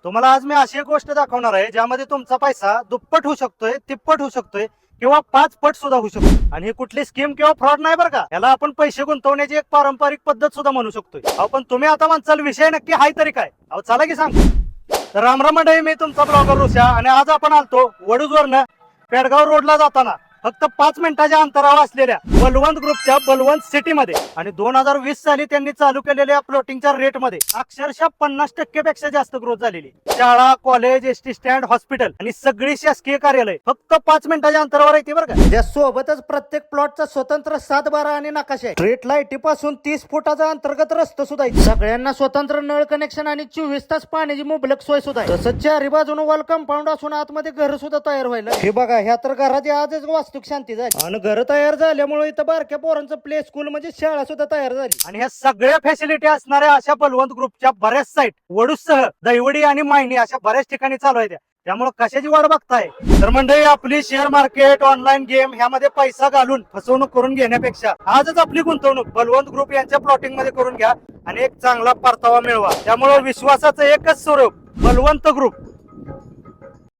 तुम्हाला आज मी अशी एक गोष्ट दाखवणार आहे ज्यामध्ये तुमचा पैसा दुप्पट होऊ शकतोय, तिप्पट होऊ शकतोय किंवा 5 पट सुद्धा होऊ शकतो. आणि ही कुठली स्कीम किंवा फ्रॉड नाही बरं का. याला आपण पैसे गुंतवण्याची एक पारंपरिक पद्धत सुद्धा म्हणू शकतोय. अहो पण तुम्ही आता म्हणसाल विषय नक्की हाय तरी काय. अहो चला की सांग. तर रामराम मंडळी, मी तुमचा ब्लॉगर ऋषा आणि आज आपण आलतो वडूजवरनं पेडगाव रोडला जाताना फक्त 5 मिनिटाच्या अंतरावर असलेल्या बलवंत ग्रुपच्या बलवंत सिटी मध्ये आणि 2020 साली त्यांनी चालू केलेल्या प्लॉटिंगच्या रेट मध्ये अक्षरशः 50% पेक्षा जास्त ग्रोथ झालेली. शाळा, कॉलेज, एसटी स्टँड, हॉस्पिटल आणि सगळी शासकीय कार्यालय फक्त 5 मिनिटाच्या अंतरावर आहे बरं का. त्यासोबतच प्रत्येक प्लॉटचा स्वतंत्र 7-12 आणि नकाशा आहे. स्ट्रीट लाईटी पासून 30 फुटाचा अंतर्गत रस्ता सुद्धा आहे. सगळ्यांना स्वतंत्र नळ कनेक्शन आणि 24 तास पाण्याची मुबलक सोय सुद्धा आहे. तसंच चारी बाजून वॉल कंपाऊंड असून आतमध्ये घर सुद्धा तयार व्हायला. हे बघा, ह्या तर घराची आजच वास्तुक शांती झाली आणि घर तयार झाल्यामुळे इथं बारक्या पोरांचं प्ले स्कूल म्हणजे शाळा सुद्धा तयार झाली. आणि ह्या सगळ्या फॅसिलिटी असणाऱ्या अशा बलवंत ग्रुपच्या बऱ्याच साईट वडूसह दैवडी आणि मायनी अशा बऱ्याच ठिकाणी चालू आहेत. त्यामुळे कशाची वाट बघताय. तर मंडळी, आपली शेअर मार्केट, ऑनलाईन गेम ह्यामध्ये पैसा घालून फसवणूक करून घेण्यापेक्षा आजच आपली गुंतवणूक बलवंत ग्रुप यांच्या प्लॉटिंग मध्ये करून घ्या आणि एक चांगला परतावा मिळवा. त्यामुळे विश्वासाचं एकच स्वरूप बलवंत ग्रुप.